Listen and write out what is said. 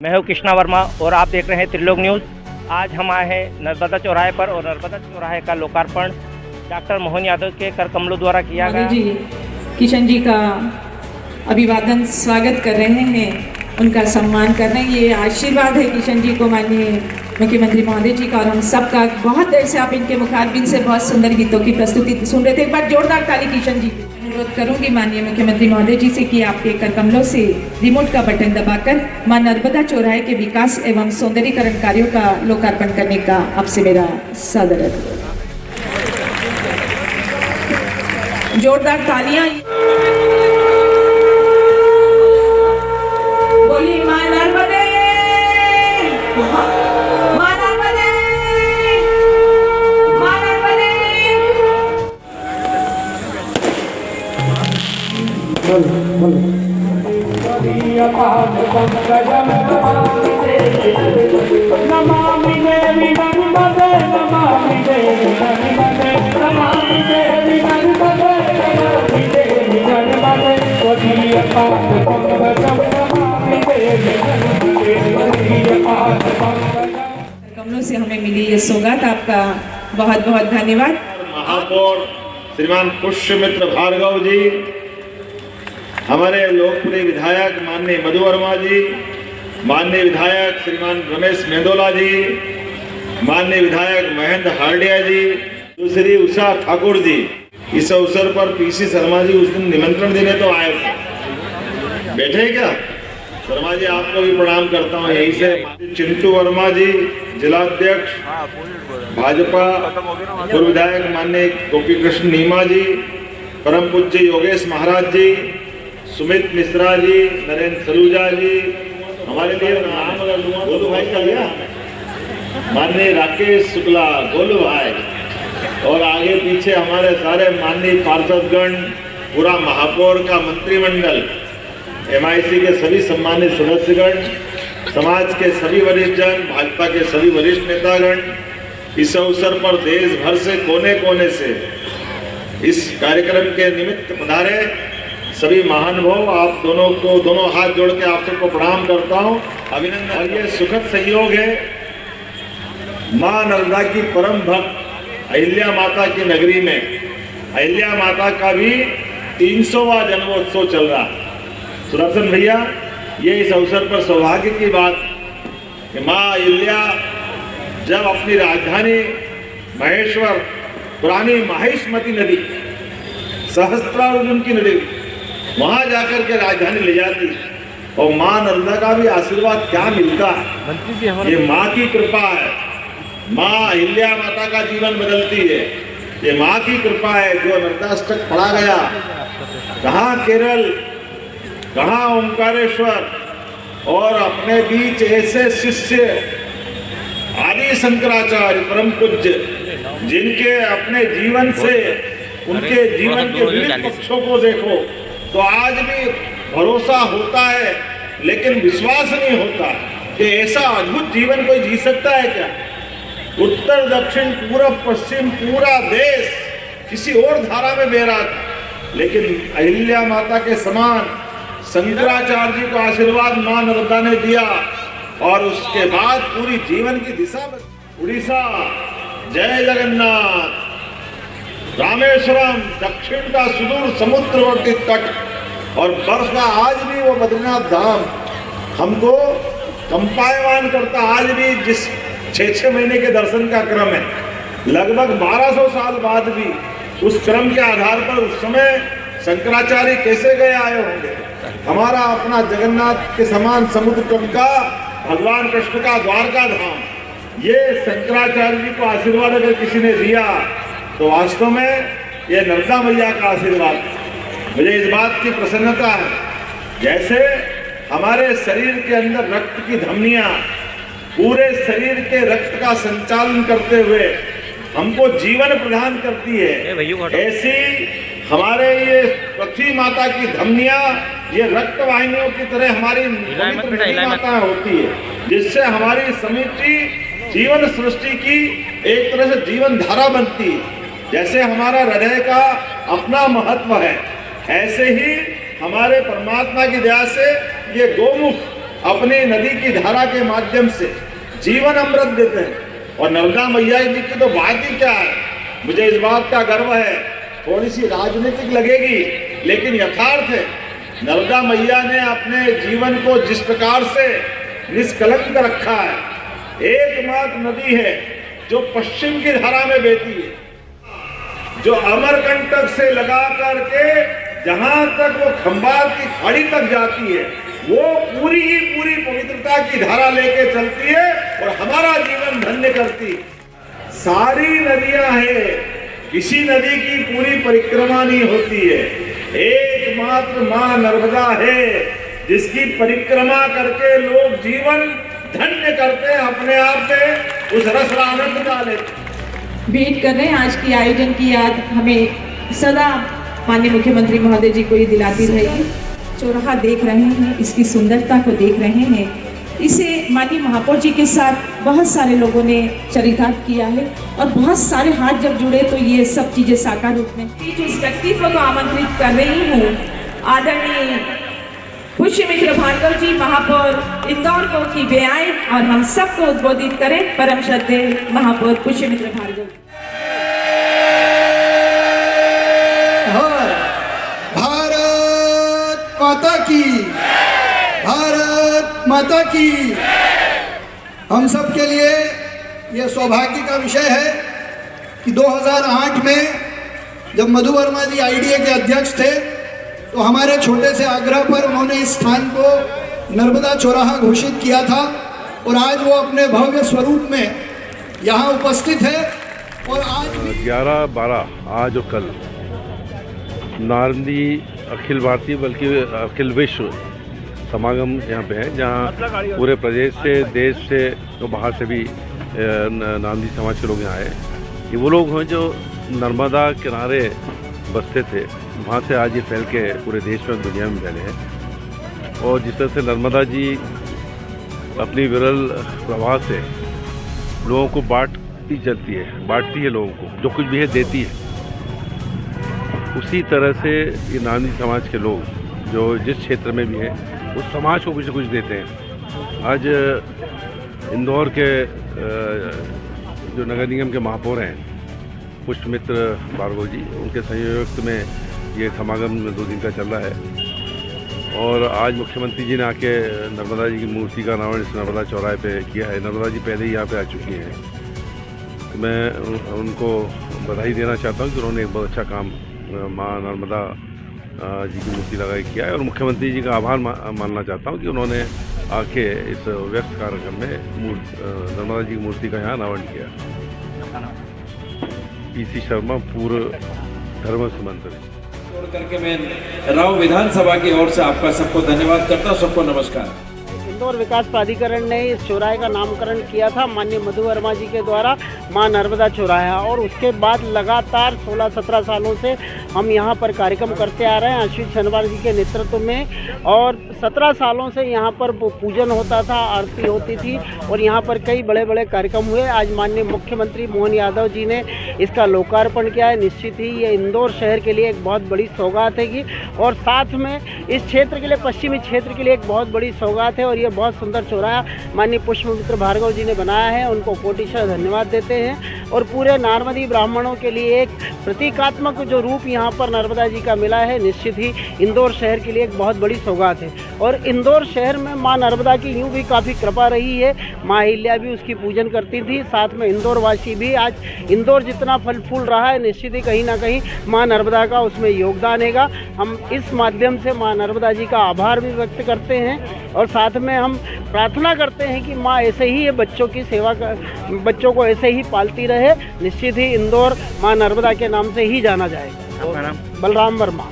मैं हूं कृष्णा वर्मा और आप देख रहे हैं त्रिलोक न्यूज़। आज हम आए हैं नर्मदा चौराहे पर और नर्मदा चौराहे का लोकार्पण डॉक्टर मोहन यादव के कर कमलों द्वारा किया गया। जी किशन जी का अभिवादन स्वागत कर रहे हैं, उनका सम्मान कर रहे हैं। ये आशीर्वाद है किशन जी को माननीय मुख्यमंत्री महोदय जी का और हम सबका। बहुत देर से आप इनके मुखारबिन से बहुत सुंदर गीतों की प्रस्तुति सुन रहे थे। एक बार जोरदार ताली किशन जी। अनुरोध करूंगी माननीय मुख्यमंत्री महोदय जी से कि आपके कर कमलों से रिमोट का बटन दबाकर मां नर्मदा चौराहे के विकास एवं सौंदर्यीकरण कार्यों का लोकार्पण करने का आपसे मेरा सादर अनुरोध। जोरदार तालियां। बोलिए मां नर्मदे, मां नर्मदे, मां नर्मदे। नमामि देवी नर्मदे, नमामि देवी नर्मदे, नमामि देवी नर्मदे, नमामि देवी नर्मदे, वदीय पाद पंकजं, नमामि देवी नर्मदे, वदीय पाद पंकजं। कमलों से हमें मिली ये सौगात, आपका बहुत बहुत धन्यवाद। महापौर श्रीमान पुष्यमित्र भार्गव जी, हमारे लोकप्रिय विधायक माननीय मधु वर्मा जी, माननीय विधायक श्रीमान रमेश मेंदोला जी, माननीय विधायक महेंद्र हार्डिया जी, दूसरी उषा ठाकुर जी। इस अवसर पर पीसी शर्मा जी उस दिन निमंत्रण देने तो आए थे, बैठे क्या? शर्मा जी आपको भी प्रणाम करता हूँ यहीं से। चिंटू वर्मा जी जिलाध्यक्ष भाजपा, पूर्व विधायक माननीय गोपी कृष्ण नीमा जी, परम पूज्य योगेश महाराज जी, सुमित मिश्रा जी, नरेंद्र सलूजा जी, हमारे लिए नाम अगर लूँगा गोलू भाई का लिया, माननीय राकेश शुक्ला गोलू भाई, और आगे पीछे हमारे सारे माननीय पार्षदगण, पूरा महापौर का मंत्रिमंडल, MIC के सभी सम्मानित सदस्यगण, समाज के सभी वरिष्ठ जन, भाजपा के सभी वरिष्ठ नेतागण, इस अवसर पर देश भर से कोने कोने से इस कार्यक्रम के निमित्त पधारे सभी महानुभाव, आप दोनों को दोनों हाथ जोड़ के आप सबको प्रणाम करता हूं, अभिनंदन। और ये सुखद संयोग है, मां नर्मदा की परम भक्त अहिल्या माता की नगरी में अहिल्या माता का भी 300वां जन्मोत्सव चल रहा है। सुदर्शन भैया, ये इस अवसर पर सौभाग्य की बात कि मां अहिल्या जब अपनी राजधानी महेश्वर, पुरानी माहिष्मती नदी, सहस्त्रार्जुन की नदी, वहां जाकर के राजधानी ले जाती, और मां नर्मदा का भी आशीर्वाद क्या मिलता है। ये मां की कृपा है, मां अहिल्या माता का जीवन बदलती है, ये मां की कृपा है। जो नर्मदाष्टक पढ़ा गया, कहाँ केरल, कहाँ ओंकारेश्वर, और अपने बीच ऐसे शिष्य आदि शंकराचार्य परम पूज्य, जिनके अपने जीवन से उनके जीवन के विविध पक्षों को देखो तो आज भी भरोसा होता है, लेकिन विश्वास नहीं होता कि ऐसा अद्भुत जीवन कोई जी सकता है क्या। उत्तर दक्षिण पूरब पश्चिम पूरा देश किसी और धारा में बह रहा था, लेकिन अहिल्या माता के समान शंकराचार्य जी को आशीर्वाद मां नर्मदा ने दिया, और उसके बाद पूरी जीवन की दिशा में उड़ीसा, जय जगन्नाथ, रामेश्वरम, दक्षिण का सुदूर समुद्रवर्ती तट, और बर्फ का आज भी वो बद्रीनाथ धाम हमको कंपायमान करता। आज भी जिस 6-6 महीने के दर्शन का क्रम है, लगभग 1200 साल बाद भी उस क्रम के आधार पर उस समय शंकराचार्य कैसे गए आए होंगे। हमारा अपना जगन्नाथ के समान समुद्र तट का भगवान कृष्ण का द्वारका धाम, ये शंकराचार्य जी को आशीर्वाद अगर किसी ने दिया तो वास्तव में ये नर्मदा मैया का आशीर्वाद। मुझे इस बात की प्रसन्नता है, जैसे हमारे शरीर के अंदर रक्त की धमनियां पूरे शरीर के रक्त का संचालन करते हुए हमको जीवन प्रदान करती है, ऐसी हमारे ये पृथ्वी माता की धमनियां, ये रक्त वाहिनियों की तरह हमारी पवित्र माता होती है, जिससे हमारी समूची जीवन सृष्टि की एक तरह से जीवन धारा बनती है। जैसे हमारा हृदय का अपना महत्व है, ऐसे ही हमारे परमात्मा की दया से ये गोमुख अपनी नदी की धारा के माध्यम से जीवन अमृत देते हैं। और नर्मदा मैया जी की तो बात ही क्या है, मुझे इस बात का गर्व है, थोड़ी सी राजनीतिक लगेगी लेकिन यथार्थ है। नर्मदा मैया ने अपने जीवन को जिस प्रकार से निष्कलंक रखा है, एकमात्र नदी है जो पश्चिम की धारा में बहती है, जो अमरकंटक से लगा करके जहां तक वो खंबात की खाड़ी तक जाती है, वो पूरी ही पूरी पवित्रता की धारा लेके चलती है और हमारा जीवन धन्य करती है। सारी नदियां हैं, किसी नदी की पूरी परिक्रमा नहीं होती है, एकमात्र मां नर्मदा है जिसकी परिक्रमा करके लोग जीवन धन्य करते हैं, अपने आप में उस रस का आनंद उठा लेते। भेंट कर रहे हैं आज की आयोजन की याद हमें सदा माननीय मुख्यमंत्री महोदय जी को ये दिलाती रहेगी। चौराहा देख रहे हैं, इसकी सुंदरता को देख रहे हैं, इसे माननीय महापौर जी के साथ बहुत सारे लोगों ने चरितार्थ किया है और बहुत सारे हाथ जब जुड़े तो ये सब चीज़ें साकार रूप में। उस व्यक्तित्व को आमंत्रित कर रही हूँ, आदरणीय पुष्यमित्र भार्गव जी महापौर इंदौर को कि वे आए और हम सबको उद्बोधित करें। परम श्रद्धेय महापौर पुष्यमित्र भार्गव। भारत माता की, भारत माता की। हम सब के लिए यह सौभाग्य का विषय है कि 2008 में जब मधु वर्मा जी आईडीए के अध्यक्ष थे तो हमारे छोटे से आग्रह पर उन्होंने इस स्थान को नर्मदा चौराहा घोषित किया था और आज वो अपने भव्य स्वरूप में यहाँ उपस्थित है। और आज 11-12 आज और कल नारंदी अखिल भारतीय बल्कि अखिल विश्व समागम यहाँ पे है, जहाँ पूरे प्रदेश से, देश से और बाहर से भी नारंदी समाज के लोग यहाँ आए। ये वो लोग हैं जो नर्मदा किनारे बसते थे, वहाँ से आज ये फैल के पूरे देश में दुनिया में फैले हैं। और जिस तरह से नर्मदा जी अपनी विरल प्रवाह से लोगों को बांटती चलती है लोगों को, जो कुछ भी है देती है, उसी तरह से ये नारंदी समाज के लोग जो जिस क्षेत्र में भी हैं उस समाज को कुछ न कुछ देते हैं। आज इंदौर के जो नगर निगम के महापौर हैं पुष्यमित्र भार्गव जी, उनके संयुक्त में ये समागम 2 दिन का चल रहा है। और आज मुख्यमंत्री जी ने आके नर्मदा जी की मूर्ति का अनावरण इस नर्मदा चौराहे पे किया है। नर्मदा जी पहले ही यहाँ पे आ चुकी हैं, तो मैं उनको बधाई देना चाहता हूँ कि उन्होंने एक बहुत अच्छा काम माँ नर्मदा जी की मूर्ति लगाई किया है। और मुख्यमंत्री जी का आभार मानना चाहता हूँ कि उन्होंने आके इस व्यस्त कार्यक्रम में नर्मदा जी की मूर्ति का यहाँ अनावरण किया। पीसी शर्मा, पूर्व धर्म मंत्री। छोड़ करके मैं राव विधानसभा की ओर से आपका सबको धन्यवाद करता हूँ। सबको नमस्कार। इंदौर विकास प्राधिकरण ने इस चौराहे का नामकरण किया था माननीय मधु वर्मा जी के द्वारा मां नर्मदा चौराहा, और उसके बाद लगातार 16-17 सालों से हम यहां पर कार्यक्रम करते आ रहे हैं आशीष शनिवार जी के नेतृत्व में। और 17 सालों से यहां पर पूजन होता था, आरती होती थी और यहां पर कई बड़े बड़े कार्यक्रम हुए। आज माननीय मुख्यमंत्री मोहन यादव जी ने इसका लोकार्पण किया है। निश्चित ही ये इंदौर शहर के लिए एक बहुत बड़ी सौगात है और साथ में इस क्षेत्र के लिए, पश्चिमी क्षेत्र के लिए एक बहुत बड़ी सौगात है। और ये बहुत सुंदर चौराहा माननीय पुष्यमित्र भार्गव जी ने बनाया है, उनको कोटिशः धन्यवाद देते हैं। और पूरे नारमदी ब्राह्मणों के लिए एक प्रतीकात्मक जो रूप यहाँ पर नर्मदा जी का मिला है, निश्चित ही इंदौर शहर के लिए एक बहुत बड़ी सौगात है। और इंदौर शहर में माँ नर्मदा की यूँ भी काफ़ी कृपा रही है, माँ अहिल्या भी उसकी पूजन करती थी, साथ में इंदौर वासी भी। आज इंदौर जितना फल फूल रहा है, निश्चित ही कहीं ना कहीं माँ नर्मदा का उसमें योगदान है। हम इस माध्यम से माँ नर्मदा जी का आभार भी व्यक्त करते हैं और साथ में हम प्रार्थना करते हैं कि माँ ऐसे ही ये बच्चों की सेवा बच्चों को ऐसे ही पालती रहे। निश्चित ही इंदौर माँ नर्मदा के नाम से ही जाना जाएगा। बलराम वर्मा।